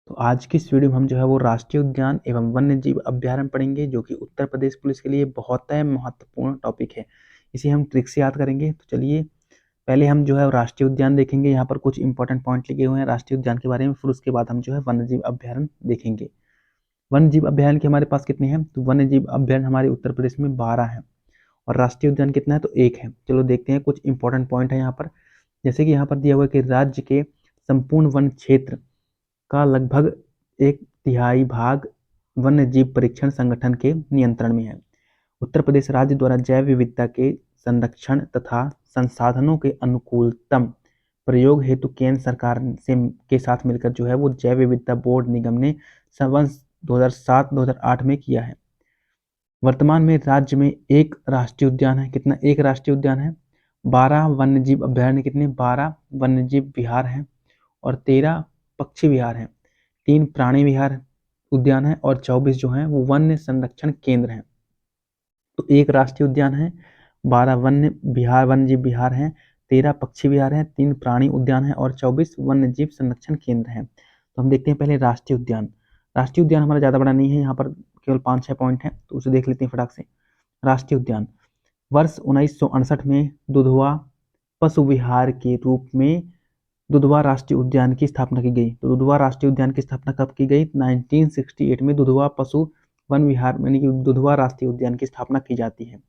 तो आज की इस वीडियो में हम जो है वो राष्ट्रीय उद्यान एवं वन्य जीव अभ्यारण्य पढ़ेंगे, जो कि उत्तर प्रदेश पुलिस के लिए बहुत महत्वपूर्ण टॉपिक है। इसे हम ट्रिक से याद करेंगे। तो चलिए पहले हम जो है राष्ट्रीय उद्यान देखेंगे। यहाँ पर कुछ इंपॉर्टेंट पॉइंट लिखे हुए हैं राष्ट्रीय उद्यान के बारे में। फिर उसके बाद हम जो है वन्य जीव अभ्यारण्य देखेंगे। वन्य जीव अभ्यारण्य के हमारे पास कितने हैं? तो वन्य जीव अभ्यारण्य हमारे उत्तर प्रदेश में 12 है और राष्ट्रीय उद्यान कितना है? तो 1 है। चलो देखते हैं कुछ इंपॉर्टेंट पॉइंट है यहाँ पर। जैसे कि यहाँ पर दिया हुआ है कि राज्य के संपूर्ण वन क्षेत्र का लगभग 1/3 भाग वन्य जीव परीक्षण संगठन के नियंत्रण में है। उत्तर प्रदेश राज्य द्वारा जैव विविधता के संरक्षण तथा संसाधनों के अनुकूलतम प्रयोग हेतु केंद्र सरकार के साथ मिलकर जो है वो जैव विविधता बोर्ड निगम ने वर्ष 2007-2008 में किया है। वर्तमान में राज्य में एक राष्ट्रीय उद्यान है। कितना? एक राष्ट्रीय उद्यान है। 12 वन्य जीव अभ्यारण्य, कितने? 12 वन्य जीव विहार हैं और 13 पक्षी विहार हैं, 3 प्राणी विहार उद्यान है और 24 जो हैं वो वन्य संरक्षण केंद्र हैं। तो एक राष्ट्रीय उद्यान है, 12 वन्य जीव विहार हैं, 13 पक्षी विहार हैं, 3 प्राणी उद्यान है और 24 वन्य जीव संरक्षण केंद्र हैं। तो हम देखते हैं पहले राष्ट्रीय उद्यान। राष्ट्रीय उद्यान हमारा ज़्यादा बड़ा नहीं है, यहाँ पर केवल 5-6 पॉइंट हैं, तो उसे देख लेते हैं फटाक से। राष्ट्रीय उद्यान वर्ष 1968 में दुधवा पशु विहार के रूप में दुधवा राष्ट्रीय उद्यान की स्थापना की गई। तो दुधवा राष्ट्रीय उद्यान की स्थापना कब की गई? 1968 में दुधवा पशु वन विहार यानी कि दुधवा राष्ट्रीय उद्यान की स्थापना की जाती है।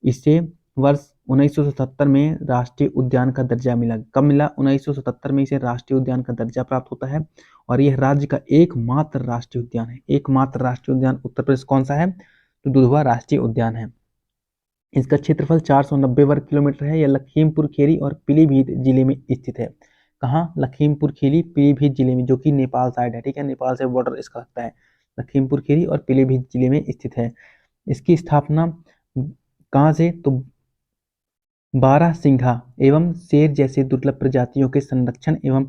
इससे वर्ष 1977 में राष्ट्रीय उद्यान का दर्जा मिला। कब मिला? 1977 में इसे राष्ट्रीय उद्यान का दर्जा प्राप्त होता है और यह राज्य का एकमात्र राष्ट्रीय उद्यान है। एकमात्र राष्ट्रीय उद्यान उत्तर प्रदेश कौन सा है? तो दुधवा राष्ट्रीय उद्यान है। इसका क्षेत्रफल 490 वर्ग किलोमीटर है। यह लखीमपुर खीरी और पीलीभीत जिले में स्थित है। कहाँ? लखीमपुर खीरी पीलीभीत जिले में, जो कि नेपाल साइड है। ठीक है, नेपाल से बॉर्डर इसका लगता है। लखीमपुर खीरी और पीलीभीत जिले में स्थित है। इसकी स्थापना कहाँ से? तो बारहसिंघा एवं शेर जैसे दुर्लभ प्रजातियों के संरक्षण एवं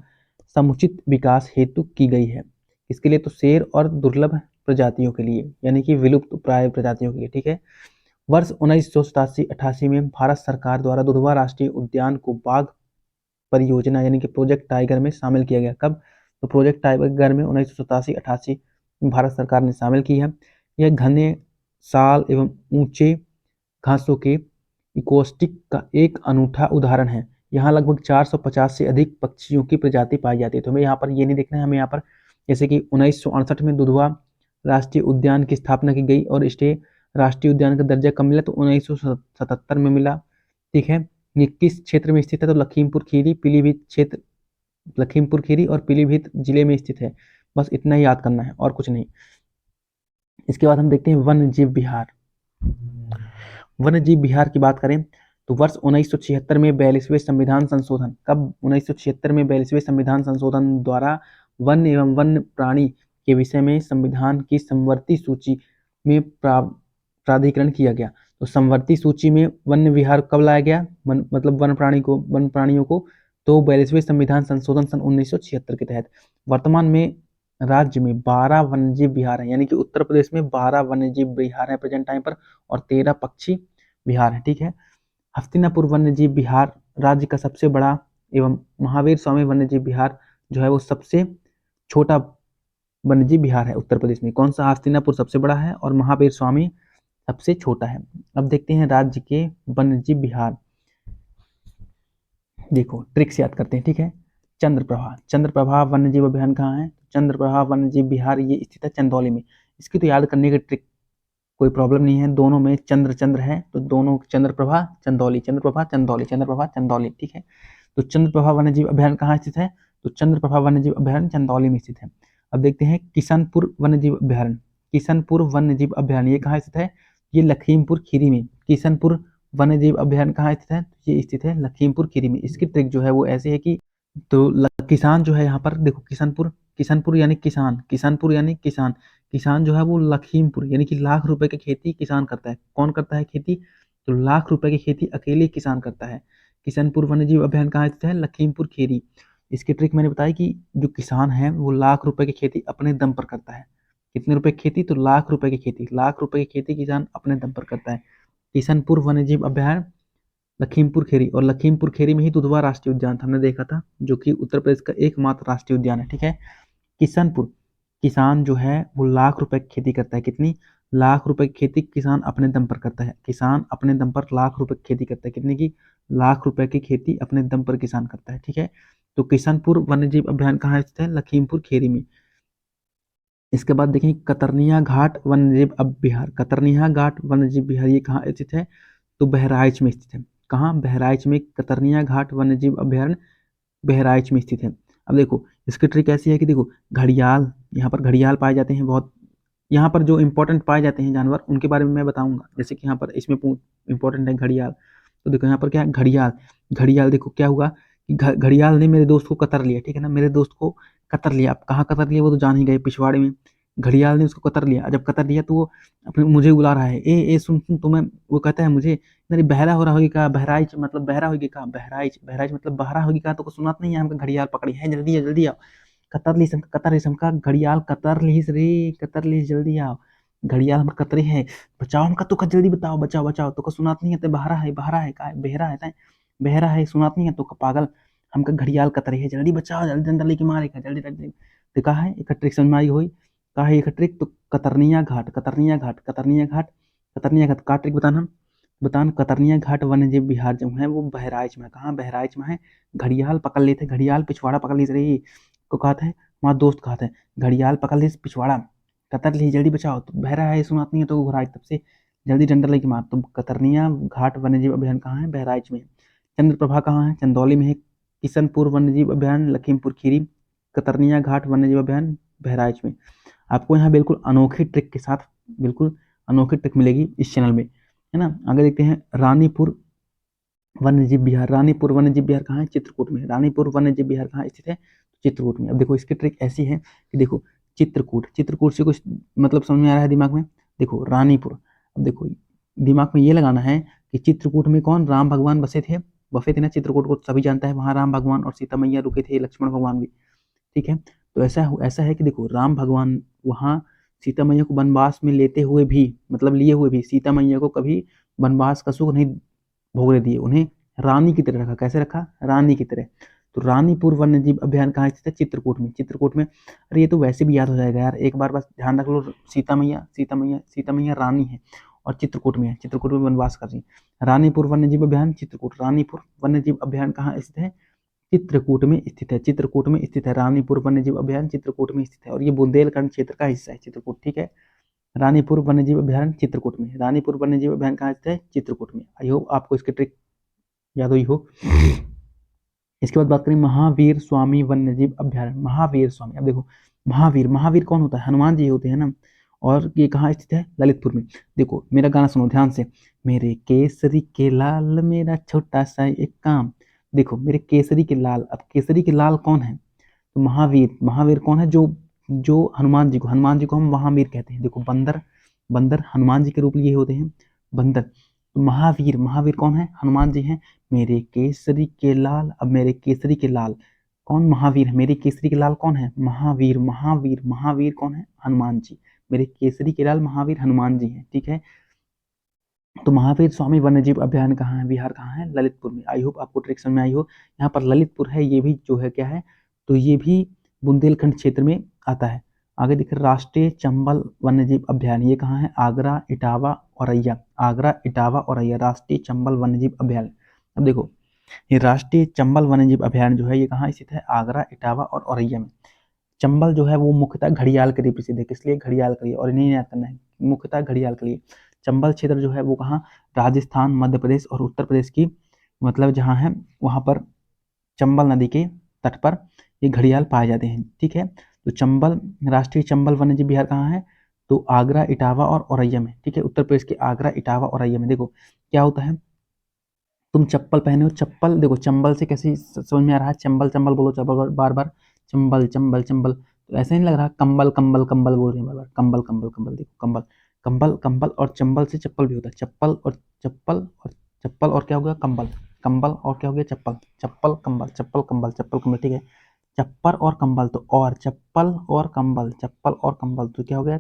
समुचित विकास हेतु की गई है। इसके लिए तो शेर और दुर्लभ प्रजातियों के लिए, यानी कि विलुप्त प्राय प्रजातियों के लिए। ठीक है। वर्ष 1987-88 में भारत सरकार द्वारा दुधवा राष्ट्रीय उद्यान को बाघ परियोजना यानी कि प्रोजेक्ट टाइगर में शामिल किया गया। कब? तो प्रोजेक्ट टाइगर में 1987-88 में भारत सरकार ने शामिल की है। यह घने साल एवं ऊंचे घासों के इकोस्टिक का एक अनूठा उदाहरण है। यहाँ लगभग 450 से अधिक पक्षियों की प्रजाति पाई जाती है। तो हमें यहाँ पर ये नहीं देखना है, हमें यहाँ पर जैसे कि 1968 में दुधवा राष्ट्रीय उद्यान की स्थापना की गई और इसे राष्ट्रीय उद्यान का दर्जा कब मिला? तो 1977 में मिला। ठीक है। ये किस क्षेत्र में स्थित है? तो लखीमपुर खीरी पीलीभीत क्षेत्र, लखीमपुर खीरी और पीलीभीत जिले में स्थित है। बस इतना ही याद करना है और कुछ नहीं। इसके बाद हम देखते हैं वन्य जीव विहार। वन्य जीव विहार की बात करें तो वर्ष 1976 में 42वें संविधान संशोधन, कब? 1976 में 42वें संविधान संशोधन द्वारा वन्य एवं वन्य प्राणी के विषय में संविधान की समवर्ती सूची में प्राधिकरण किया गया। तो समवर्ती सूची में वन्य विहार कब लाया गया? मतलब वन्य प्राणियों को तो 42वें संविधान संशोधन सन 1976 के तहत। वर्तमान में राज्य में 12 वन्यजीव विहार है, यानी कि उत्तर प्रदेश में 12 वन्यजीव विहार है प्रेजेंट टाइम पर और 13 पक्षी विहार है। ठीक है। हस्तिनापुर वन्यजीव विहार राज्य का सबसे बड़ा एवं महावीर स्वामी वन्यजीव विहार जो है वो सबसे छोटा वन्यजीव विहार है उत्तर प्रदेश में। कौन सा? हस्तिनापुर सबसे बड़ा है और महावीर स्वामी सबसे छोटा है। अब देखते हैं राज्य के वन्यजीव विहार। देखो ट्रिक से याद करते हैं। ठीक है। चंद्रप्रभा, चंद्रप्रभा वन्यजीव अभ्यारण्य कहाँ है? चंद्रप्रभा वन्यजीव विहार ये स्थित है चंदौली में। इसकी तो याद करने की ट्रिक कोई प्रॉब्लम नहीं है, दोनों में चंद्र है तो दोनों चंद्रप्रभा चंदौली, चंद्रप्रभा चंदौली, चंद्रप्रभा चंदौली। ठीक है। तो चंद्रप्रभा वन्यजीव अभ्यारण्य कहाँ स्थित है? तो चंद्रप्रभा वन्यजीव अभ्यारण्य चंदौली में स्थित है। अब देखते हैं किशनपुर वन्यजीव अभ्यारण्य। किशनपुर वन्यजीव अभ्यारण्य ये कहाँ स्थित है? ये लखीमपुर खीरी में। किशनपुर वन्यजीव अभ्यारण्य कहाँ स्थित है? ये स्थित है लखीमपुर खीरी में। इसकी ट्रिक जो है वो ऐसी है कि तो किसान जो है यहाँ पर देखो, किशनपुर, किशनपुर यानी किसान, किशनपुर यानी किसान, किसान जो है वो लखीमपुर यानी कि लाख रुपए की खेती किसान करता है। कौन करता है खेती? तो लाख रुपए की खेती अकेले किसान करता है। किशनपुर वन्यजीव अभ्यारण्य कहाँ स्थित है? लखीमपुर खीरी। इसकी ट्रिक मैंने बताई कि जो किसान है वो लाख रुपए की खेती अपने दम पर करता है। कितने रुपए की खेती? तो लाख रुपए की खेती, लाख रुपए की खेती किसान अपने दम पर करता है। किशनपुर वन्यजीव अभ्यारण्य लखीमपुर खीरी, और लखीमपुर खीरी में ही दुधवा राष्ट्रीय उद्यान हमने देखा था, जो कि उत्तर प्रदेश का एकमात्र राष्ट्रीय उद्यान है। ठीक है। किशनपुर, किसान जो है वो लाख रुपए की खेती करता है। कितनी? लाख रुपए की खेती किसान अपने दम पर करता है। किसान अपने दम पर लाख रुपए की खेती करता है। कितने की? लाख रुपए की खेती अपने दम पर किसान करता है। ठीक है, तो किशनपुर वन्यजीव अभ्यारण कहाँ स्थित है? लखीमपुर खीरी में। इसके बाद देखें कतरनिया घाट वन्यजीव विहार। कतरनिया घाट वन्यजीव विहार ये कहाँ स्थित है? तो बहराइच में स्थित है। कहाँ? बहराइच में कतरनिया घाट वन्यजीव अभ्यारण्य बहराइच में स्थित है। अब देखो इसकी ट्रिक ऐसी है कि देखो घड़ियाल, यहाँ पर घड़ियाल पाए जाते हैं बहुत। यहाँ पर जो इंपॉर्टेंट पाए जाते हैं जानवर उनके बारे में मैं बताऊंगा, जैसे कि यहाँ पर इसमें इंपॉर्टेंट है घड़ियाल। तो देखो यहाँ पर क्या है? घड़ियाल। घड़ियाल देखो क्या हुआ कि घड़ियाल ने मेरे दोस्त को कतर लिया। ठीक है ना, मेरे दोस्त को कतर लिया। अब कहाँ कतर लिया वो तो जान ही गए, पिछवाड़े में। घड़ियाल ने उसको कतर लिया। जब कतर लिया तो वो अपने मुझे बुला रहा है, ए सुन सुन तुम्हें। वो कहता है मुझे, नहीं बहरा हो रहा होगी का? बहराइच मतलब बहरा होगी का? बहराइच, बहराइच मतलब बहरा होगी का? तो सुनात नहीं है हमका घड़ियाल पकड़ी है, जल्दी आओ जल्दी आओ। कतर ली हमका घड़ियाल कतर लीस रे, कतर लीस जल्दी आओ। घड़ियाल हमका कतरे है, बचाओ हमका। तो जल्दी बताओ, बचाओ बचाओ। तो सुनात नहीं है, तो बहरा है का? बहरा है, बहरा है, सुनात नहीं है तो पागल। हमका घड़ियाल कतरे है, जल्दी बचाओ, जल्दी डंडा लेके मारेगा, जल्दी जल्दी। तो कहा है एक ट्रिक समझ में आई हुई? कहा है एक ट्रिक? तो कतरनिया घाट, कतरनिया घाट, कतरनिया घाट, कतरनिया घाट का ट्रिक बताना हम। बतान कतरनिया घाट वन्यजीव विहार जो है वो बहराइच में। कहाँ? बहराइच में है। घड़ियाल पकड़ लेते, घड़ियाल पिछवाड़ा पकड़ लेते रही को कहा था वहाँ दोस्त कहा था घड़ियाल पकड़ ली पिछवाड़ा, कतर ली जल्दी बचाओ। तो बहरा है, सुनात नहीं है तो घुराए, तब से जल्दी डंडा लेके मार। तो कतरनिया घाट वन्यजीव अभ्यारण्य कहाँ है? बहराइच में। चंद्रप्रभा कहाँ है? चंदौली में है। किशनपुर वन्यजीव अभ्यारण्य लखीमपुर खीरी। कतरनिया घाट वन्यजीव अभ्यारण्य बहराइच में। आपको यहाँ बिल्कुल अनोखी ट्रिक के साथ बिल्कुल अनोखी ट्रिक मिलेगी इस चैनल में, है ना। आगे देखते हैं रानीपुर वन्यजीव विहार। रानीपुर वन्यजीव विहार कहाँ है? चित्रकूट में। रानीपुर वन्यजीव विहार कहाँ स्थित है? चित्रकूट में। अब देखो इसकी ट्रिक ऐसी है कि देखो चित्रकूट, चित्रकूट से कुछ मतलब समझ में आ रहा है दिमाग में? देखो रानीपुर, अब देखो दिमाग में ये लगाना है कि चित्रकूट में कौन? राम भगवान बसे थे ना चित्रकूट को, सभी जानता है। वहां राम भगवान और सीता मैया रुके थे, लक्ष्मण भगवान भी। ठीक है, तो ऐसा है कि देखो राम भगवान वहां सीता मैया को वनवास में लेते हुए भी, मतलब लिए हुए भी, सीता मैया को कभी वनवास का सुख नहीं भोगने दिए। उन्हें रानी की तरह रखा। कैसे रखा? रानी की तरह। तो रानीपुर वन्यजीव अभ्यारण्य कहाँ स्थित है? चित्रकूट में। चित्रकूट में। अरे ये तो वैसे भी याद हो जाएगा यार, एक बार बस ध्यान रख लो। सीता मैया, सीता मैया, सीता मैया रानी है और चित्रकूट में है, चित्रकूट में वनवास कर रही है। रानीपुर वन्यजीव अभ्यारण्य चित्रकूट। रानीपुर वन्यजीव अभ्यारण्य कहाँ स्थित है? चित्रकूट में स्थित है। चित्रकूट में स्थित है रानीपुर वन्यजीव अभ्यारण्य, चित्रकूट में स्थित है। और ये बुंदेलखंड क्षेत्र का हिस्सा है चित्रकूट। ठीक है, रानीपुर वन्यजीव अभ्यारण्य चित्रकूट में। रानीपुर वन्यजीव अभ्यारण्य कहाँ स्थित है? चित्रकूट में। आई होप आपको इसकी ट्रिक याद हुई हो। इसके बाद बात करें महावीर स्वामी वन्यजीव अभ्यारण्य। महावीर स्वामी, अब देखो महावीर, महावीर कौन होता है? हनुमान जी होते हैं ना। और ये कहाँ स्थित है? ललितपुर में। देखो मेरा गाना सुनो ध्यान से। मेरे केसरी के लाल मेरा छोटा सा एक काम। देखो मेरे केसरी के लाल, अब केसरी के लाल कौन है? तो महावीर। महावीर कौन है? जो जो हनुमान जी को हम महावीर कहते हैं। देखो बंदर, बंदर हनुमान जी के रूप लिए होते हैं, बंदर। तो महावीर, महावीर कौन है? हनुमान जी हैं। मेरे केसरी के लाल, अब मेरे केसरी के लाल कौन? महावीर है। मेरे केसरी के लाल कौन है? महावीर। महावीर, महावीर कौन है? हनुमान जी। मेरे केसरी के लाल महावीर हनुमान जी हैं। ठीक है, तो महावीर स्वामी वन्यजीव अभ्यारण्य कहाँ है? बिहार कहाँ है? ललितपुर में। आई होप आपको ट्रिक समझ में आई हो। यहाँ पर ललितपुर है, ये भी जो है क्या है? तो ये भी बुंदेलखंड क्षेत्र में आता है। आगे देखिए राष्ट्रीय चंबल वन्यजीव अभ्यारण्य, ये कहाँ है? आगरा, इटावा, औरैया। आगरा, इटावा, औरैया, राष्ट्रीय चंबल वन्यजीव अभ्यारण्य। अब देखो ये राष्ट्रीय चंबल वन्यजीव अभ्यारण्य जो है ये कहाँ स्थित है? आगरा, इटावा और औरैया में। चंबल जो है वो मुख्यतः घड़ियाल के लिए प्रसिद्ध है। किस लिए? घड़ियाल के लिए। और इन्हें याद करना है, मुख्यतः घड़ियाल के लिए। चंबल क्षेत्र जो है वो कहाँ? राजस्थान, मध्य प्रदेश और उत्तर प्रदेश की, मतलब जहाँ है वहाँ पर चंबल नदी के तट पर ये घड़ियाल पाए जाते हैं। ठीक है, तो चंबल, राष्ट्रीय चंबल वन्यजीव विहार कहाँ है? तो आगरा, इटावा और औरैया में। ठीक है, उत्तर प्रदेश के आगरा, इटावा, औरैया में। देखो क्या होता है, तुम चप्पल पहने हो, चप्पल देखो चंबल से कैसे समझ में आ रहा है? चंबल चंबल बोलो, चंबल बार बार, चंबल चंबल चंबल। तो ऐसा नहीं लग रहा कंबल कंबल कंबल बोल रहे हैं बार बार? कंबल कंबल कंबल, देखो कंबल, कंबल कंबल और चंबल से चप्पल भी होता है। चप्पल और चप्पल और चप्पल और क्या हो गया? कंबल, कंबल और क्या हो गया? चप्पल, चप्पल कंबल, चप्पल कंबल, चप्पल कंबल। ठीक है, चप्पल और कंबल, तो और चप्पल और कंबल, चप्पल और कंबल, तो क्या हो गया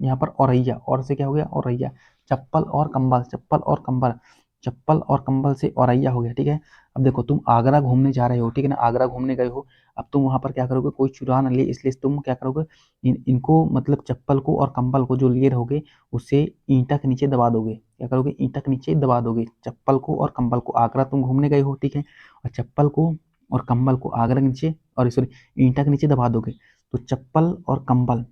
यहाँ पर? औरैया। और से क्या हो गया? औरैया। चप्पल और कंबल, चप्पल और कंबल, चप्पल और कंबल से औरैया हो गया। ठीक है, अब देखो तुम आगरा घूमने जा रहे हो, ठीक है ना, आगरा घूमने गए हो। अब तुम वहाँ पर क्या करोगे, कोई चुरा ना ले, इसलिए तुम क्या करोगे, इनको मतलब चप्पल को और कंबल को जो लिए रहोगे उससे ईंटा के नीचे दबा दोगे। क्या करोगे, ईंटा के नीचे दबा दोगे चप्पल को और कंबल को। आगरा तुम घूमने गए हो, ठीक है, और चप्पल को और कंबल को आगरा के नीचे और सॉरी ईंटा के नीचे दबा दोगे, तो चप्पल और कंबल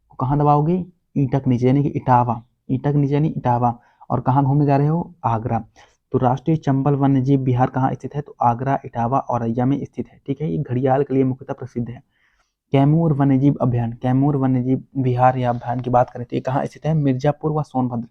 को कहाँ दबाओगे, ईंटा के नीचे यानी कि इटावा, ईंटा के नीचे यानी इटावा। और कहाँ घूमने जा रहे हो, आगरा। तो राष्ट्रीय चंबल वन्यजीव विहार कहाँ स्थित है, तो आगरा, इटावा, औरैया में स्थित है, ठीक है। ये घड़ियाल के लिए मुख्यतः प्रसिद्ध है। कैमूर वन्यजीव अभ्यारण्य, कैमूर वन्यजीव विहार या अभ्यारण्य की बात करें तो ये कहाँ स्थित है, मिर्जापुर व सोनभद्र।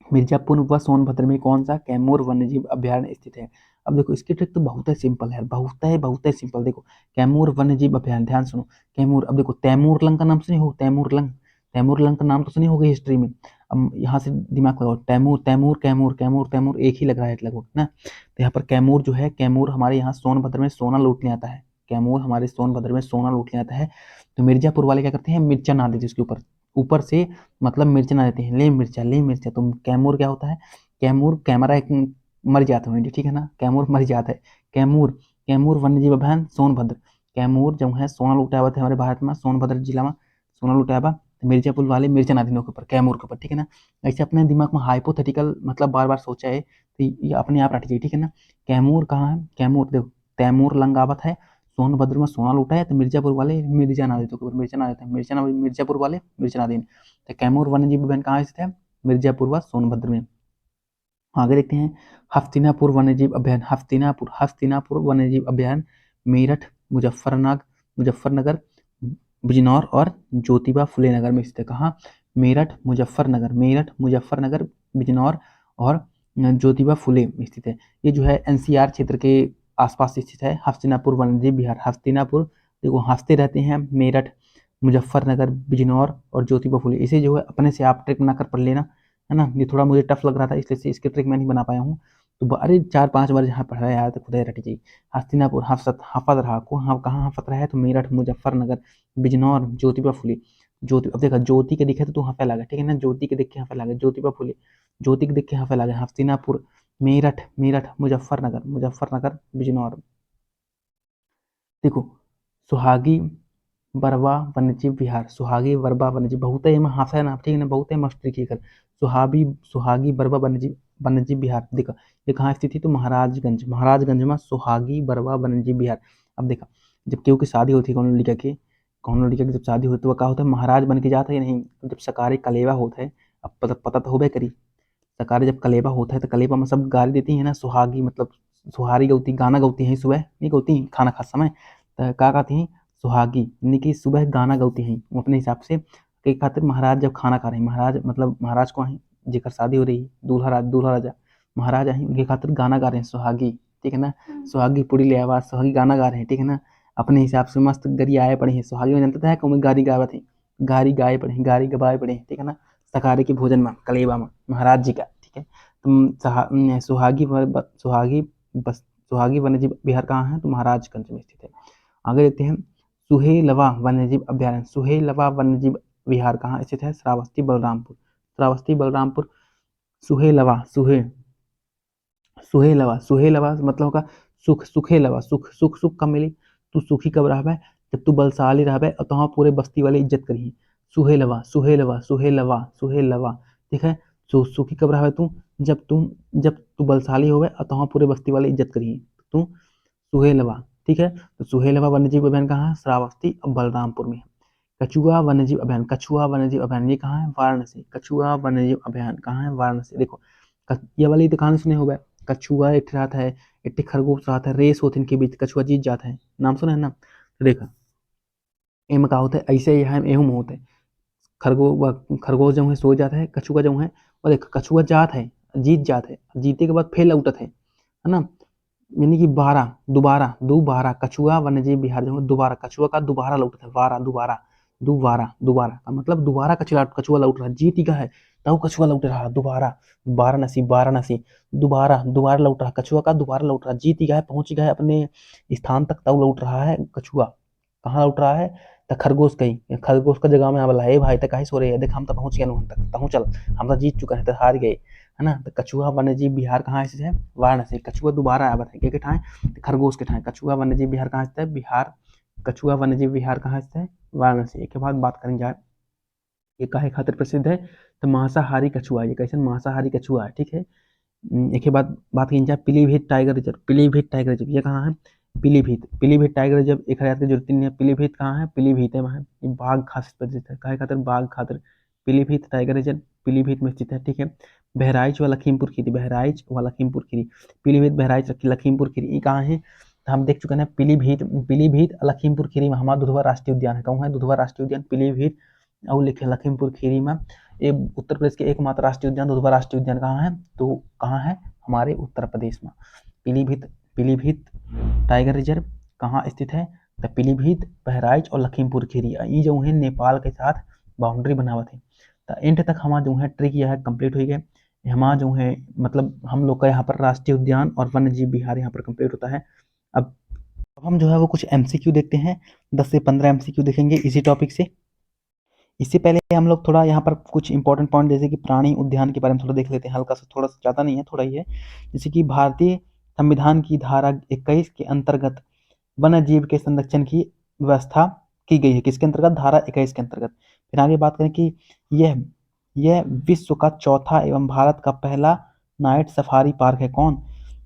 मिर्जापुर व सोनभद्र में कौन सा कैमूर वन्यजीव अभ्यारण्य स्थित है। अब देखो इसकी ट्रिक तो बहुत ही सिंपल है, बहुत ही सिंपल। देखो कैमूर वन्यजीव अभ्यारण्य, ध्यान सुनो, कैमूर। अब देखो तैमूर लंग का नाम सुने हो, तैमूर लंग, तैमूर लंग का नाम तो सुने होगे हिस्ट्री में। अब यहाँ से दिमाग लगाओ, तैमूर तैमूर कैमूर, कैमूर तैमूर एक ही लग रहा है लगभग ना। तो यहाँ पर कैमूर जो है, कैमूर हमारे यहाँ सोनभद्र में सोना लूटने आता है, कैमूर हमारे सोनभद्र में सोना लूटने आता है। तो मिर्जापुर वाले क्या करते हैं, मिर्चा ना देते उसके ऊपर, ऊपर से मतलब मिर्चा ना देते हैं, ले मिर्चा ले मिर्चा। तो कैमूर क्या होता है, कैमूर कैमरा एक मर जाता है, ठीक है ना, कैमूर मर जाता है। कैमूर, कैमूर वन्यजीव अभयारण्य सोनभद्र। कैमूर जो है सोना लुटाया हुआ था हमारे भारत में, सोनभद्र जिला में सोना लुटाया हुआ। मिर्जापुर वाले मिर्चा नदियों के ऊपर, कैमूर के ऊपर, ठीक है ना। ऐसे अपने दिमाग में हाइपोथेटिकल मतलब बार बार सोचा है तो ये अपने आप रट जाइए, ठीक है ना। कैमूर कहाँ है, कैमूर देखो तैमूर लंगावत है, सोनभद्र में सोना लूटा है, तो मिर्जापुर वाले मिर्जा ना देते, मिर्चा ना देते, मिर्चा ना, मिर्जापुर वाले मिर्चा ना दें। तो कैमूर वन्यजीव उद्यान कहाँ स्थित है, मिर्जापुर व सोनभद्र में। आगे देखते हैं हस्तिनापुर वन्यजीव अभ्यारण्य, हस्तिनापुर वन्यजीव अभ्यारण्य मेरठ, मुजफ्फरनगर, बिजनौर और ज्योतिबा फुले नगर में स्थित है। कहाँ, मेरठ मुजफ्फरनगर, बिजनौर और ज्योतिबा फुले में स्थित है। ये जो है एनसीआर क्षेत्र के आसपास स्थित है हस्तिनापुर वन्यजीव विहार। हस्तिनापुर देखो हंसते रहते हैं, मेरठ, मुजफ्फरनगर, बिजनौर और ज्योतिबा फुले। इसे जो है अपने से आप ट्रिक बनाकर पढ़ लेना, है ना। ये थोड़ा मुझे टफ लग रहा था इसलिए से इसकी ट्रिक मैं नहीं बना पाया हूँ। तो अरे 4-5 बार जहाँ पढ़ा है यार तो खुदा रट जाइए। हस्तिनापुर हाफत रहा को, हाँ कहाँ हाफत रहा है, तो मेरठ, मुजफ्फरनगर, बिजनौर, ज्योतिबा फुले। ज्योति, अब देखा ज्योति के दिखे तो तू हंफे लगा, ठीक है ना, ज्योति के देख के हंफे लगा, ज्योतिबा फुले, ज्योति के देख के हंफे लगा। हस्तिनापुर, मेरठ, मुजफ्फरनगर, बिजनौर। देखो सुहागी बरवा वन्यजीव विहार, सुहागी बरवा वन्यजीव, बहुत है हाफे ना, ठीक है ना, बहुत है मस्त तरीके कर। सुहागी बरवा वन्यजीव विहार देखा, ये कहाँ स्थित है, तो महाराजगंज में सुहागी बरवा वन्यजीव विहार। अब देखा जब केहू की शादी होती है कौन लड़का की जब शादी होती है वो क्या होता है, महाराज बन के जाता है या नहीं। जब सकारी कलेवा होता है, अब पता तो होबे करी, सकारी जब कलेवा होता है तो कलेवा में सब गाली देती है ना, सुहागी मतलब सुहारी गौती, गाना गौती हैं सुबह, नहीं गौती खाना खा समय, तो क्या कहती हैं, सुहागी यानी कि सुबह गाना गौती हैं वो अपने हिसाब से। कई खातिर महाराज जब खाना खा रहे हैं, महाराज मतलब महाराज को हैं जेकर शादी हो रही है, दूल्हा राजा महाराज हैं, उनके खातिर गाना गा रहे हैं सुहागी, ठीक है ना। सुहागी पूरी ले आवाज, सुहागी गाना गा रहे हैं, ठीक है ना, अपने हिसाब से मस्त गरी आए पड़े हैं। सुहागी में जानता है कौन गारी गावत है, गारी गाए पड़े हैं, गारी गवाए पड़े हैं, ठीक है ना। सकारी के भोजन में कलेवा में महाराज जी का, ठीक है। सुहागी वन्यजीव विहार कहाँ है, तो महाराजगंज में स्थित है। आगे देखते हैं सुहेलवा वन्यजीव अभ्यारण्य, सुहेलवा वन्यजीव विहार कहाँ स्थित है, श्रावस्ती बलरामपुर। सुहेलवा मतलब होगा सुखेलवा, सुख कब मिली, तू सुखी कब रहबे, जब तू बलशाली रहबे और तहाँ पूरे बस्ती वाले इज्जत करी। सुहेलवा, ठीक है। सुखी कब रहबे तू, जब तू बलशाली होवे और तहाँ पूरे बस्ती वाले इज्जत करी, तू सुहेलवा, ठीक है। तो सुहेलवा वन्यजीव अभयारण्य कहाँ है, श्रावस्ती और बलरामपुर में। कछुआ वन्यजीव अभयारण्य ये कहाँ है, वाराणसी। कछुआ वन्यजीव अभयारण्य कहाँ है, वाराणसी। देखो ये वाली तो कहानी सुने होगा, कछुआ एक रहता है, एक खरगोश रहता है, रेस होती है इनके बीच, कछुआ जीत जाता है, नाम सुना है ना। तो देखा एम का होता है ऐसे यहाँ एहू में होता है, खरगोश जो है सो जाता है, कछुआ जो है, और देख कछुआ जीत जाता है, जीते के बाद फिर लौटत है ना। यानी कि दोबारा कछुआ वन्यजीव विहार जो है दोबारा कछुआ का दोबारा लौटता है, दोबारा का मतलब दोबारा कछुआ लौट रहा है, जीत गया है तब कछुआ लौट रहा है दोबारा, वाराणसी दोबारा लौट रहा कछुआ का, दोबारा लौट रहा, जीत गया है, पहुंच गया है अपने स्थान तक, तब लौट रहा है कछुआ। कहाँ लौट रहा है, तो खरगोश कहीं, खरगोश का जगह में यहाँ बोला, हे भाई तक कहीं सो रही है, देख हम तो पहुंच गए हम तक, तहु चल, हम तो जीत चुके हैं, तो हार गए, है ना। तो कछुआ वन्यजीव विहार कहाँ स्थित है, वाराणसी। कछुआ दोबारा आया बताए के ठाए, खरगोश के ठाए। कछुआ वन्यजीव विहार कहाँ स्थित है, बिहार। कछुआ वन्यजीव विहार कहाँ स्थित है, वाराणसी। एक के बाद बात करेंगे जाए, ये काहे खातिर प्रसिद्ध है, तो मांसाहारी कछुआ, ये कैसे मांसाहारी कछुआ है, ठीक है। एक बाद बात की जाए Pilibhit tiger reserve, Pilibhit tiger reserve ये कहाँ है, पीलीभीत। पीलीभीत टाइगर रिजर्व 1000 की जरूरत नहीं है, पीलीभीत कहाँ है, पीलीभीत है वहाँ, ये बाघ खास प्रसिद्ध है, काहे खातिर, बाघ खातिर। पीलीभीत टाइगर रिजर्व पीलीभीत में स्थित है, ठीक है। बहराइच व लखीमपुर खीरी, बहराइच व लखीमपुर खीरी, पीलीभीत बहराइच लखीमपुर खीरी, ये कहाँ है, तो हम देख चुके हैं पीलीभीत, पीलीभीत लखीमपुर खीरी में हमारा दुधवा राष्ट्रीय उद्यान है, कहूँ है दुधवा राष्ट्रीय उद्यान, पीलीभीत और लिखे लखीमपुर खीरी में। ये उत्तर प्रदेश के एकमात्र राष्ट्रीय उद्यान दुधवा राष्ट्रीय उद्यान कहाँ है, तो कहाँ है, हमारे उत्तर प्रदेश में। पीलीभीत, पीलीभीत टाइगर रिजर्व कहाँ स्थित है, तो पीलीभीत, बहराइच और लखीमपुर खीरी, ये जो है नेपाल के साथ बाउंड्री बनावत है। तो एंड तक हमारा जो है ट्रिक यह है कंप्लीट हो गया, हमारा जो है मतलब हम लोग का यहाँ पर राष्ट्रीय उद्यान और वन्य जीव विहार यहाँ पर कंप्लीट होता है। अब हम जो है वो कुछ एमसीक्यू देखते हैं, 10 से 15 एमसीक्यू देखेंगे इसी टॉपिक से। इससे पहले हम लोग थोड़ा यहाँ पर कुछ इंपॉर्टेंट पॉइंट जैसे कि प्राणी उद्यान के बारे में थोड़ा देख लेते हैं, हल्का सा, थोड़ा सा, ज़्यादा नहीं है, थोड़ा ही है। जैसे कि भारतीय संविधान की धारा 21 के अंतर्गत वन्य जीव के संरक्षण की व्यवस्था की गई है, किसके अंतर्गत, धारा 21 के अंतर्गत। फिर आगे बात करें कि यह विश्व का चौथा एवं भारत का पहला नाइट सफारी पार्क है, कौन,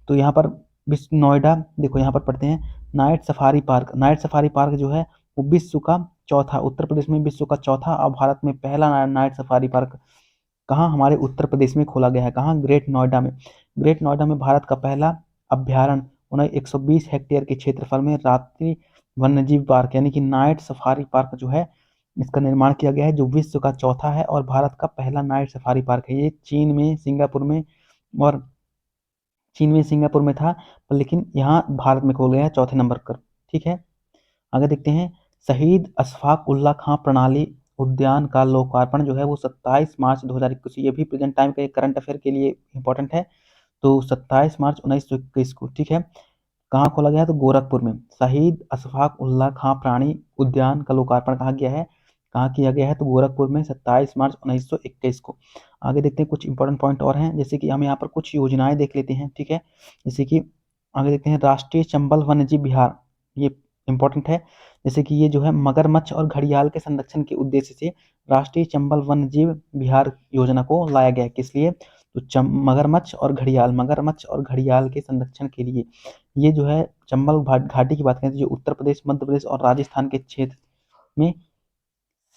तो यहाँ पर विश्व नोएडा, देखो यहाँ पर पढ़ते हैं night safari park, night safari park जो है वो विश्व का चौथा, उत्तर प्रदेश में विश्व का चौथा और भारत में पहला नाइट सफारी पार्क कहाँ, हमारे उत्तर प्रदेश में खोला गया है, कहाँ, ग्रेट नोएडा में। ग्रेट नोएडा में भारत का पहला अभ्यारण्य 120 हेक्टेयर के क्षेत्रफल में रात्रि वन्यजीव पार्क यानी कि नाइट सफारी पार्क जो है इसका निर्माण किया गया है, जो विश्व का चौथा है और भारत का पहला नाइट सफारी पार्क है। ये चीन में, सिंगापुर में और चीन में, सिंगापुर में था, लेकिन यहाँ भारत में खोल गया है चौथे नंबर पर, ठीक है। आगे देखते हैं, शहीद अशफाक उल्ला खां प्रणाली उद्यान का लोकार्पण जो है वो 27 मार्च 2021, ये भी प्रेजेंट टाइम के करंट अफेयर के लिए इंपॉर्टेंट है, तो 27 मार्च 1921 को, ठीक है। कहाँ खोला गया है, तो गोरखपुर में। शहीद अशफाक उल्ला खां प्राणी उद्यान का लोकार्पण कहाँ किया है, कहाँ किया गया है, तो गोरखपुर में 27 मार्च 1921 को। आगे देखते हैं कुछ इंपॉर्टेंट पॉइंट और हैं, जैसे कि हम यहाँ पर कुछ योजनाएं देख लेते हैं, ठीक है। जैसे कि आगे देखते हैं राष्ट्रीय चंबल वन्यजीव विहार, ये इंपॉर्टेंट है। जैसे कि ये जो है मगरमच्छ और घड़ियाल के संरक्षण के उद्देश्य से राष्ट्रीय चंबल वन्यजीव विहार योजना को लाया गया है, किस लिए, तो मगरमच्छ और घड़ियाल, मगरमच्छ और घड़ियाल के संरक्षण के लिए। ये जो है चंबल घाटी की बात करें तो जो उत्तर प्रदेश, मध्य प्रदेश और राजस्थान के क्षेत्र में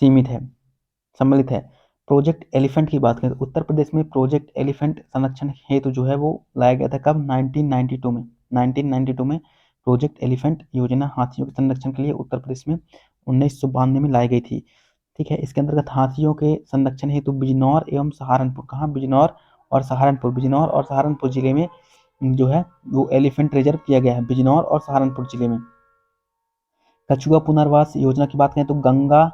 सीमित है, सम्मिलित है। प्रोजेक्ट एलिफेंट की बात करें तो उत्तर प्रदेश में प्रोजेक्ट एलिफेंट संरक्षण हेतु जो है वो लाया गया था, कब, 1992 में। 1992 में प्रोजेक्ट एलिफेंट योजना हाथियों के संरक्षण के लिए उत्तर प्रदेश में 1992 में लाई गई थी, ठीक है। इसके अंतर्गत हाथियों के संरक्षण हेतु बिजनौर एवं सहारनपुर, कहाँ, बिजनौर और सहारनपुर, बिजनौर और सहारनपुर जिले में जो है वो एलिफेंट रिजर्व किया गया है, बिजनौर और सहारनपुर जिले में। कछुआ पुनर्वास योजना की बात करें तो गंगा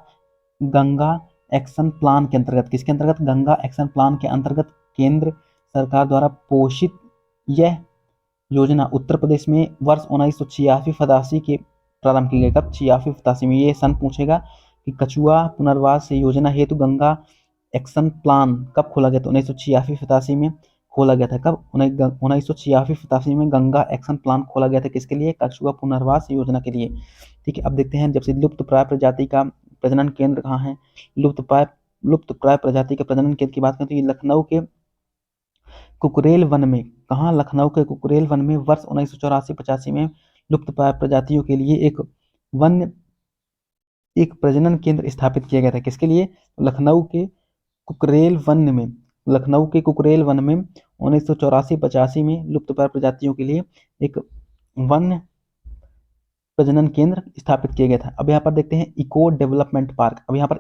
गंगा एक्शन प्लान के अंतर्गत, किसके अंतर्गत, गंगा एक्शन प्लान के अंतर्गत केंद्र सरकार द्वारा पोषित यह योजना उत्तर प्रदेश में वर्ष 1986-87 के प्रारंभ की गई, कब, 86-87 में। ये सन पूछेगा कि कछुआ पुनर्वास योजना हेतु गंगा एक्शन प्लान कब खोला गया, तो 1986-87 में खोला गया था, कब, 1986-87 में गंगा एक्शन प्लान खोला गया था, किसके लिए, कछुआ पुनर्वास योजना के लिए, ठीक है। अब देखते हैं जब से लुप्त प्राय प्रजाति का प्रजनन केंद्र कहाँ है, लुप्त प्राय प्रजाति के प्रजनन केंद्र की बात करें तो ये लखनऊ के कुकरेल वन में, कहाँ, लखनऊ के कुकरेल वन में वर्ष 1984-85 में लुप्त प्राय प्रजातियों के लिए एक प्रजनन केंद्र स्थापित किया गया था, किसके लिए, लखनऊ के कुकरेल वन में, लखनऊ के कुकरेल वन में 1984-85 में लुप्त प्राय प्रजातियों के लिए एक वन प्रजनन केंद्र स्थापित किया गया था। अब यहाँ पर देखते हैं इको डेवलपमेंट पार्क, अब यहाँ पर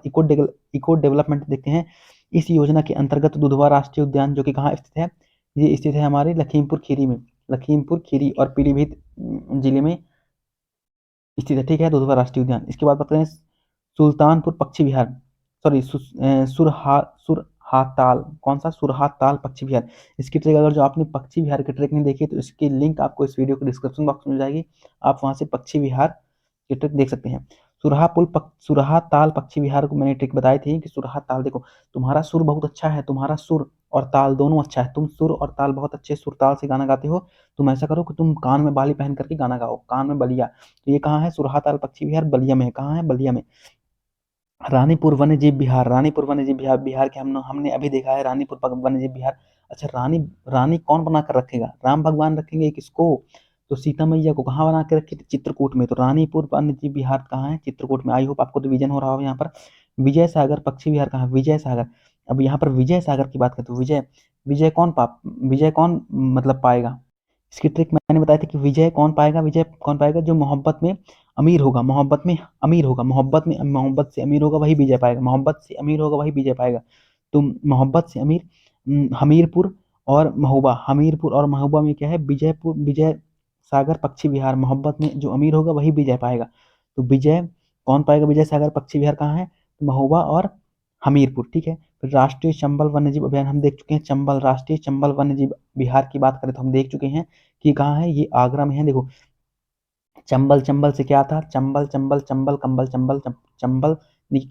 इको डेवलपमेंट देखते हैं। इस योजना के अंतर्गत दुधवा राष्ट्रीय उद्यान जो कि कहाँ स्थित है, ये स्थित है हमारे लखीमपुर खीरी में, लखीमपुर खीरी और पीलीभीत जिले में स्थित है, ठीक है, दुधवा राष्ट्रीय उद्यान। इसके बाद बताते हैं सुल्तानपुर पक्षी विहार, सॉरी सुरहाताल, कौन सा, सुरहाताल पक्षी विहार। इसकी ट्रेक अगर जो आपने पक्षी विहार की ट्रेक नहीं देखी तो इसकी लिंक आपको इस वीडियो के डिस्क्रिप्शन बॉक्स में मिल जाएगी, आप वहां से पक्षी विहार की ट्रेक देख सकते हैं। सुरहा ताल पक्षी विहार को मैंने ट्रिक बताई थी कि सुरहा ताल, देखो तुम्हारा सुर बहुत अच्छा है, तुम्हारा सुर और ताल दोनों अच्छा है, तुम सुर और ताल बहुत अच्छे सुर ताल से गाना गाते हो। तुम ऐसा करो कि तुम कान में बाली पहन करके गाना गाओ, कान में बलिया। तो ये कहाँ है? सुरहा ताल पक्षी विहार बलिया में है। कहाँ है? बलिया में। रानीपुर वन्यजीव विहार, रानीपुर वन्यजीव विहार, बिहार के हमने अभी देखा है रानीपुर वन्यजीव विहार। अच्छा, रानी रानी कौन बना कर रखेगा? राम भगवान रखेंगे किसको? तो सीता मैया को कहाँ बना के रखे थे? चित्रकूट में। तो रानीपुर वन्यजीव विहार कहाँ है? चित्रकूट में। आई होप आपको रिवीजन हो रहा हो यहाँ पर। विजय सागर पक्षी विहार कहाँ है? विजय सागर। अब यहाँ पर विजय सागर की बात करें तो विजय कौन मतलब पाएगा? इसकी ट्रिक मैंने बताई थी कि विजय कौन पाएगा? विजय कौन पाएगा? जो मोहब्बत में अमीर होगा, मोहब्बत में अमीर होगा, मोहब्बत से अमीर होगा वही विजय पाएगा, मोहब्बत से अमीर होगा वही विजय पाएगा। तो मोहब्बत से अमीर हमीरपुर और महोबा, हमीरपुर और महोबा में क्या है? विजय सागर पक्षी विहार। मोहब्बत में जो अमीर होगा वही विजय पाएगा। तो विजय कौन पाएगा? विजय सागर पक्षी विहार कहाँ है? महोबा और हमीरपुर। ठीक है। फिर राष्ट्रीय चंबल वन्यजीव अभयारण्य हम देख चुके हैं। चंबल, राष्ट्रीय चंबल वन्यजीव विहार की बात करें तो हम देख चुके हैं कि कहाँ है? ये आगरा में है। देखो चंबल, चंबल से क्या था? चंबल, चंबल, चंबल, कंबल, चंबल, चंबल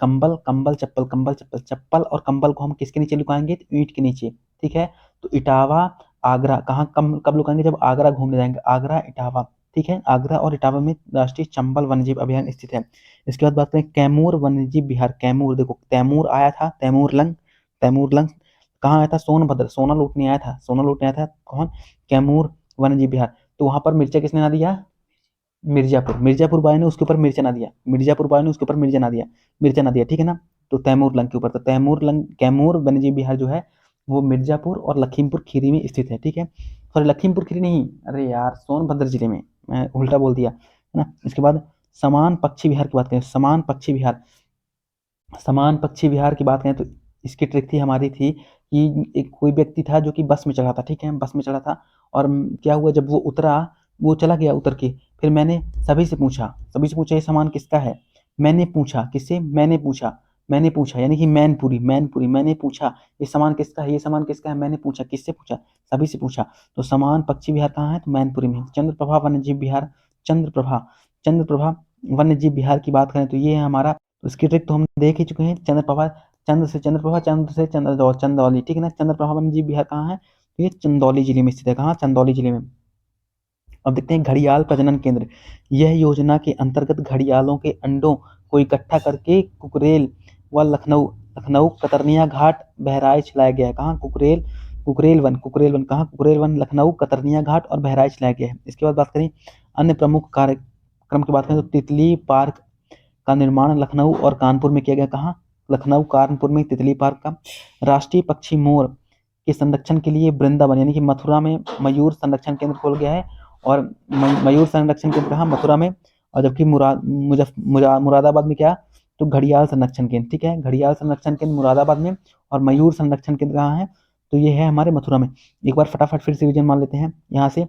कंबल, कंबल चप्पल, कंबल चप्पल, चप्पल और कंबल को हम किसके नीचे लुकाएंगे? तो ईंट के नीचे। ठीक है। तो इटावा, आगरा कहाँ कब लुकाएंगे? जब आगरा घूमने जाएंगे। आगरा, इटावा। ठीक है। आगरा और इटावा में राष्ट्रीय चंबल वन्यजीव अभयारण्य स्थित है। इसके बाद बात करें कैमूर वन्यजीव विहार। कैमूर, देखो तैमूर आया था, तैमूरलंग कहाँ आया था? सोनभद्र। सोना लूटने आया था, सोना लूटने आया था कौन? कैमूर वन्यजीव विहार। तो वहां पर मिर्चा किसने ना दिया? मिर्जापुर। मिर्जापुर बाय ने उसके ऊपर मिर्चा ना दिया, मिर्जापुर बाय ने उसके ऊपर मिर्चा ना दिया। ठीक है ना। तो तैमूर लंग के ऊपर, तो कैमूर वन्यजीव विहार जो है वो मिर्जापुर और लखीमपुर खीरी में स्थित है। ठीक है। सॉरी, लखीमपुर खीरी नहीं, अरे यार, सोनभद्र जिले में, मैं उल्टा बोल दिया है ना। इसके बाद समान पक्षी विहार की बात करें, समान पक्षी विहार, समान पक्षी विहार की बात करें तो इसकी ट्रिक थी हमारी थी कि एक कोई व्यक्ति था जो कि बस में चढ़ा था। ठीक है। बस में चढ़ा था और क्या हुआ, जब वो उतरा, वो चला गया उतर के। फिर मैंने सभी से पूछा ये सामान किसका है? मैंने पूछा किससे? मैंने पूछा यानी कि मैनपुरी मैंने पूछा ये सामान किसका है? ये सामान किसका है? मैंने पूछा। किससे पूछा? सभी से पूछा। तो समान पक्षी विहार कहाँ है? तो मैनपुरी में। चंद्रप्रभा वन्यजीव विहार, चंद्रप्रभा वन्यजीव विहार की बात करें तो ये है हमारा। उसकी ट्रिक तो हम देख ही चुके हैं। चंद्र से चंदौली। ठीक है ना। चंद्रप्रभा वन्यजीव विहार कहाँ है? तो ये चंदौली जिले में स्थित है। कहाँ? चंदौली जिले में। अब देखते हैं घड़ियाल प्रजनन केंद्र। यह योजना के अंतर्गत घड़ियालों के अंडों को इकट्ठा करके कुकरेल व लखनऊ लखनऊ कतरनिया घाट बहराइच लाया गया है। कहाँ? कुकरेल वन कहाँ? कुकरेल वन लखनऊ कतरनिया घाट और बहराइच लाया गया है। इसके बाद बात करें अन्य प्रमुख कार्यक्रम की बात करें तो तितली पार्क का निर्माण लखनऊ और कानपुर में किया गया। कहाँ? लखनऊ कानपुर में तितली पार्क का। राष्ट्रीय पक्षी मोर के संरक्षण के लिए वृंदावन यानी कि मथुरा में मयूर संरक्षण केंद्र खोल गया है। और मयूर संरक्षण केंद्र कहाँ? मथुरा में। और जबकि मुरादाबाद में क्या? तो घड़ियाल संरक्षण केंद्र। ठीक है। घड़ियाल संरक्षण केंद्र मुरादाबाद में और मयूर संरक्षण केंद्र कहाँ है? तो ये है हमारे मथुरा में। एक बार फटाफट फिर से रिवीजन मान लेते हैं यहाँ से।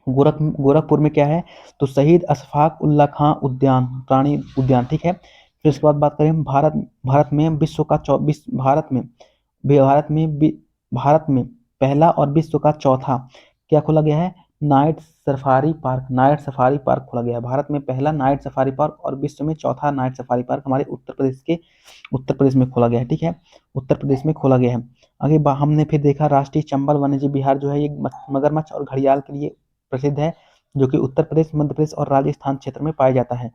गोरखपुर में क्या है? तो शहीद अशफाक उल्ला खां उद्यान, प्राणी उद्यान। ठीक है। फिर उसके बाद बात करें भारत में विश्व का भारत में पहला और विश्व का चौथा क्या खोला गया है? नाइट सफारी पार्क खोला गया है। भारत में पहला नाइट सफारी पार्क और विश्व में चौथा नाइट सफारी पार्क हमारे उत्तर प्रदेश में खोला गया है। ठीक है। उत्तर प्रदेश में खोला गया है। आगे हमने फिर देखा राष्ट्रीय चंबल वन्यजीव विहार जो है ये मगरमच्छ और घड़ियाल के लिए प्रसिद्ध है, जो कि उत्तर प्रदेश, मध्य प्रदेश और राजस्थान क्षेत्र में पाया जाता है,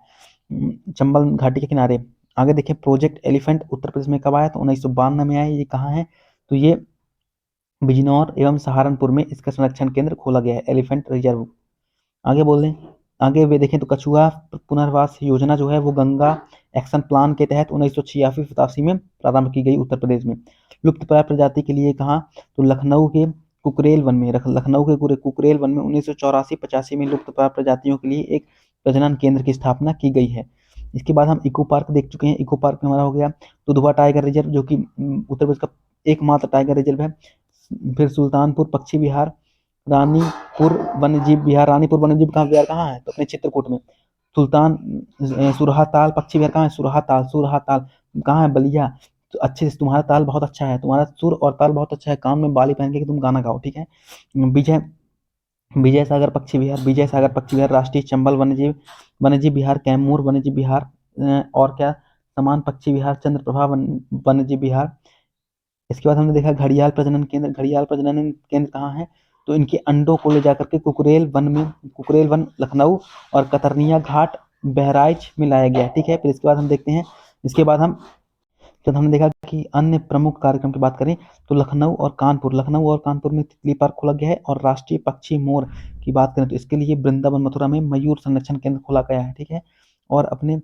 चंबल घाटी के किनारे। आगे देखें प्रोजेक्ट एलिफेंट उत्तर प्रदेश में कब आया? तो 1952 में आया। ये कहाँ है? तो ये बिजनौर एवं सहारनपुर में इसका संरक्षण केंद्र खोला गया है, एलिफेंट रिजर्व। आगे बोल दें, आगे वे देखें तो कछुआ पुनर्वास योजना जो है वो गंगा एक्शन प्लान के तहत 1986 में प्रारंभ की गई उत्तर प्रदेश में। लुप्त प्राय प्रजाति के लिए कहाँ? तो लखनऊ के कुकरेल वन में, कुकरेल वन में 1984-85 में लुप्त प्राय प्रजातियों के लिए एक प्रजनन केंद्र की स्थापना की गई है। इसके बाद हम इको पार्क देख चुके हैं। इको पार्क में हमारा हो गया दुधवा टाइगर रिजर्व जो कि उत्तर प्रदेश का एकमात्र टाइगर रिजर्व है। फिर सुल्तानपुर पक्षी विहार, रानीपुर रानीपुर वन्यजीव का विहार कहाँ है? तो अपने चित्रकूट में। सुरहा ताल पक्षी विहार कहाँ है? सुरहा ताल कहाँ है? बलिया। तो अच्छे से, तुम्हारा ताल बहुत अच्छा है, तुम्हारा सुर और ताल बहुत अच्छा है, कान में बाली पहन के तुम गाना गाओ। ठीक है। विजय विजय सागर पक्षी विहार राष्ट्रीय चंबल वन्यजीव विहार, कैमूर वन्यजीव विहार और क्या, समान पक्षी विहार, चंद्रप्रभा वन्यजीव विहार। इसके बाद हमने देखा घड़ियाल प्रजनन केंद्र। घड़ियाल प्रजनन केंद्र कहाँ है? तो इनके अंडों को ले जाकर के कुकरेल वन लखनऊ और कतरनिया घाट बहराइच में लाया गया। ठीक है, फिर इसके बाद हम देखते हैं, इसके बाद जब हमने देखा कि अन्य प्रमुख कार्यक्रम की बात करें तो लखनऊ और कानपुर में तितली पार्क खोला गया है। और राष्ट्रीय पक्षी मोर की बात करें तो इसके लिए वृंदावन मथुरा में मयूर संरक्षण केंद्र खोला गया है। ठीक है, और अपने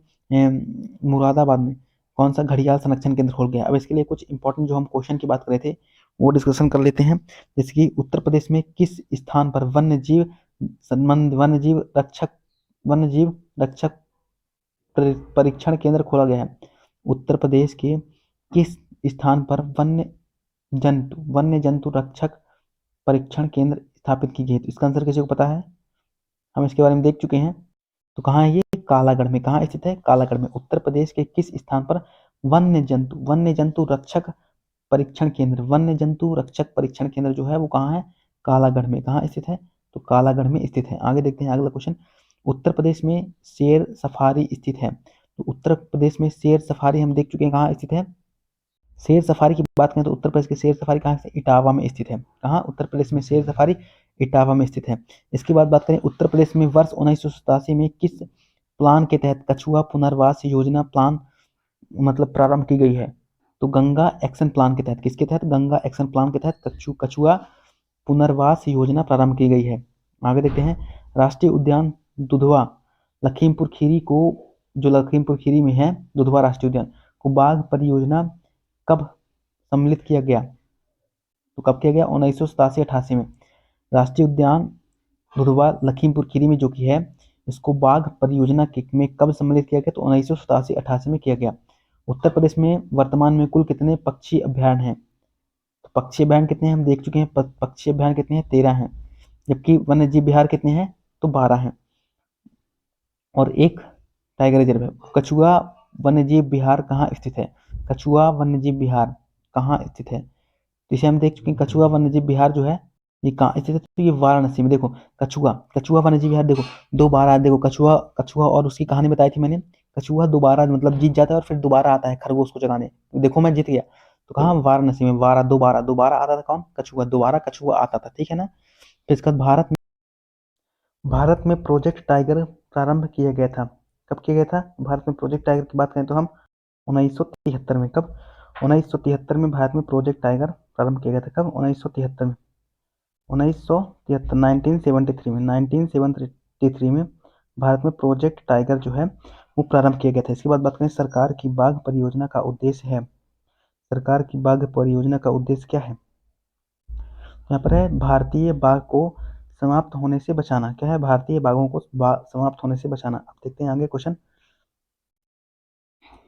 मुरादाबाद में कौन सा घड़ियाल संरक्षण केंद्र खोल गया। अब इसके लिए कुछ इंपॉर्टेंट जो हम क्वेश्चन की बात कर रहे थे वो डिस्कशन कर लेते हैं। जैसे कि उत्तर प्रदेश में किस स्थान पर वन्यजीव रक्षक परीक्षण केंद्र खोला गया है? उत्तर प्रदेश के किस स्थान पर वन्य जंतु रक्षक परीक्षण केंद्र स्थापित की गई? तो इसका आंसर किसी को पता है? हम इसके बारे में देख चुके हैं। तो कहाँ है ये? कालागढ़ में। कहाँ स्थित है? कालागढ़ में। उत्तर प्रदेश के किस स्थान पर वन्य जंतु रक्षक परीक्षण केंद्र जो है वो कहाँ है? कालागढ़ में। कहाँ स्थित है? तो कालागढ़ में स्थित है। आगे देखते हैं अगला क्वेश्चन। उत्तर प्रदेश में शेर सफारी स्थित है। तो उत्तर प्रदेश में शेर सफारी हम देख चुके हैं कहाँ स्थित है। शेर सफारी की बात करें तो उत्तर प्रदेश के शेर सफारी कहाँ से? इटावा में स्थित है। कहाँ? उत्तर प्रदेश में शेर सफारी इटावा में स्थित है। इसके बाद बात करें उत्तर प्रदेश में वर्ष 1987 में किस प्लान के तहत कछुआ पुनर्वास योजना प्रारंभ की गई है? तो गंगा एक्शन प्लान के तहत। किसके तहत? गंगा एक्शन प्लान के तहत कछुआ पुनर्वास योजना प्रारंभ की गई है। आगे देखते हैं, राष्ट्रीय उद्यान दुधवा लखीमपुर खीरी में है, दुधवा राष्ट्रीय उद्यान को बाघ परियोजना कब सम्मिलित किया गया? तो कब किया गया? 1987-88 में। राष्ट्रीय उद्यान दुधवा लखीमपुर खीरी में जो कि है, इसको बाघ परियोजना में कब सम्मिलित किया गया? तो 1987-88 में किया गया। उत्तर प्रदेश में वर्तमान में कुल कितने पक्षी अभ्यारण्य हैं? तो पक्षी अभ्यारण्य कितने हैं हम देख चुके हैं। पक्षी अभ्यारण्य कितने हैं? 13 हैं। जबकि वन्य जीव विहार कितने हैं? तो 12 हैं और एक टाइगर रिजर्व है। कछुआ वन्यजीव विहार कहाँ स्थित है? कछुआ वन्यजीव विहार कहाँ स्थित है? तो इसे हम देख चुके हैं। कछुआ वन्यजीव विहार जो है ये कहाँ स्थित है? तो ये वाराणसी में। देखो कछुआ वन्यजीव विहार देखो दोबारा, देखो कछुआ और उसकी कहानी बताई थी मैंने। कछुआ दोबारा जीत जाता है और फिर दोबारा आता है खरगोश को चराने। देखो मैं जीत गया। तो कहाँ? वाराणसी में। दोबारा आता था कौन? कछुआ। दोबारा कछुआ आता था। ठीक है ना। फिर इसके बाद भारत में प्रोजेक्ट टाइगर प्रारंभ किया गया था। कब किया गया था भारत में प्रोजेक्ट टाइगर की बात करें तो हम 1973 में। कब? 1973 में भारत में प्रोजेक्ट टाइगर प्रारंभ किया गया था। कब? 1973 में। 1973 में भारत में प्रोजेक्ट टाइगर जो है वो प्रारंभ किया गया था। इसके बाद बात करें सरकार की बाघ परियोजना का उद्देश्य है। सरकार की बाघ परियोजना का उद्देश्य क्या है? यहाँ पर है भारतीय बाघ को समाप्त होने से बचाना। क्या है? भारतीय बाघों को समाप्त होने से बचाना। अब देखते हैं आगे क्वेश्चन।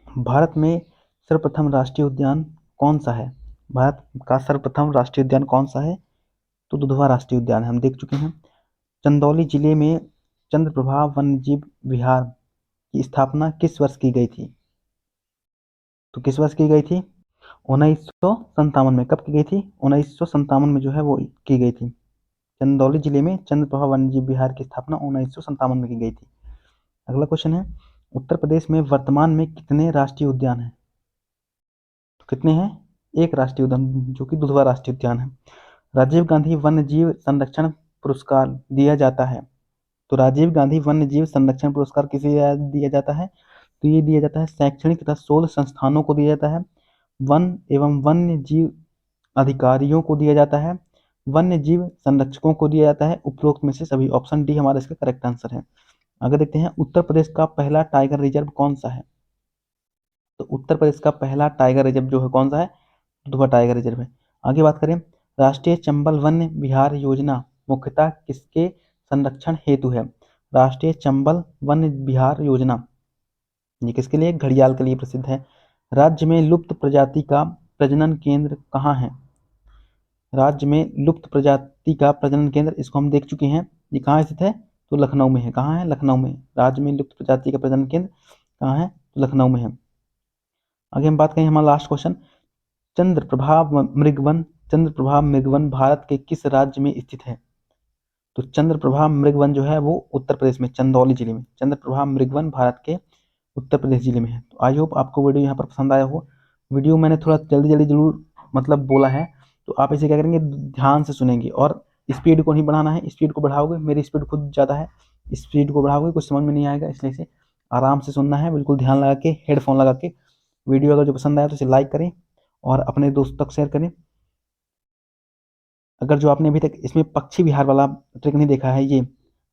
भारत में सर्वप्रथम राष्ट्रीय उद्यान कौन सा है? भारत का सर्वप्रथम राष्ट्रीय उद्यान कौन सा है? तो दुधवा राष्ट्रीय उद्यान है, हम देख चुके हैं। चंदौली जिले में चंद्रप्रभा वन्यजीव विहार की स्थापना किस वर्ष की गई थी? तो किस वर्ष की गई थी? 1957 में। कब की गई थी? 1957 में जो है वो की गई थी। चंदौली जिले में चंद्रप्रभा वन्यजीव विहार की स्थापना 1957 में की गई थी। अगला क्वेश्चन है, उत्तर प्रदेश में वर्तमान में कितने राष्ट्रीय उद्यान हैं? तो कितने हैं? एक राष्ट्रीय उद्यान जो कि दुधवा राष्ट्रीय उद्यान है। राजीव गांधी वन्य जीव संरक्षण पुरस्कार दिया जाता है। तो राजीव गांधी वन्य जीव संरक्षण पुरस्कार किसे दिया जाता है? तो ये दिया जाता है शैक्षणिक तथा शोध संस्थानों को दिया जाता है, वन एवं वन्य जीव अधिकारियों को दिया जाता है, वन्य जीव संरक्षकों को दिया जाता है। उपरोक्त में से सभी। ऑप्शन डी हमारा इसका करेक्ट आंसर है। आगे देखते हैं, उत्तर प्रदेश का पहला टाइगर रिजर्व कौन सा है? तो उत्तर प्रदेश का पहला टाइगर रिजर्व जो है कौन सा है? दुधवा टाइगर रिजर्व है। आगे बात करें, राष्ट्रीय चंबल वन्य विहार योजना मुख्यतः किसके संरक्षण हेतु है? राष्ट्रीय चंबल वन्य विहार योजना ये किसके लिए? घड़ियाल के लिए प्रसिद्ध है। राज्य में लुप्त प्रजाति का प्रजनन केंद्र कहाँ है? राज्य में लुप्त प्रजाति का प्रजनन केंद्र, इसको हम देख चुके हैं। ये कहाँ स्थित है? तो लखनऊ में है। कहाँ है? लखनऊ में। राज्य में लुप्त प्रजाति का प्रजनन केंद्र कहाँ है? तो लखनऊ में है। आगे हम बात करें, हमारा लास्ट क्वेश्चन, चंद्रप्रभा मृगवन भारत के किस राज्य में स्थित है? तो चंद्रप्रभा मृगवन जो है वो उत्तर प्रदेश में चंदौली जिले में। चंद्रप्रभा मृगवन भारत के उत्तर प्रदेश जिले में है। तो आई होप आपको वीडियो यहाँ पर पसंद आया हो। वीडियो मैंने थोड़ा जल्दी जल्दी जरूर मतलब बोला है, तो आप इसे क्या करेंगे, ध्यान से सुनेंगे और स्पीड को नहीं बढ़ाना है। स्पीड को बढ़ाओगे, मेरी स्पीड खुद ज़्यादा है, स्पीड को बढ़ाओगे कुछ समझ में नहीं आएगा, इसलिए इसे आराम से सुनना है, बिल्कुल ध्यान लगा के, हेडफोन लगा के। वीडियो अगर जो पसंद आया तो इसे लाइक करें और अपने दोस्तों तक शेयर करें। अगर जो आपने अभी तक इसमें पक्षी विहार वाला ट्रिक नहीं देखा है, ये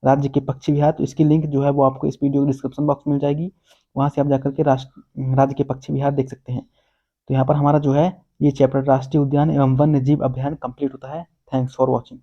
राज्य के पक्षी विहार, तो इसकी लिंक जो है वो आपको इस वीडियो के डिस्क्रिप्शन बॉक्स में मिल जाएगी। वहाँ से आप जाकर के राज्य के पक्षी विहार देख सकते हैं। तो यहाँ पर हमारा जो है ये चैप्टर राष्ट्रीय उद्यान एवं वन्य जीव अभ्यारण्य कंप्लीट होता है। Thanks for watching.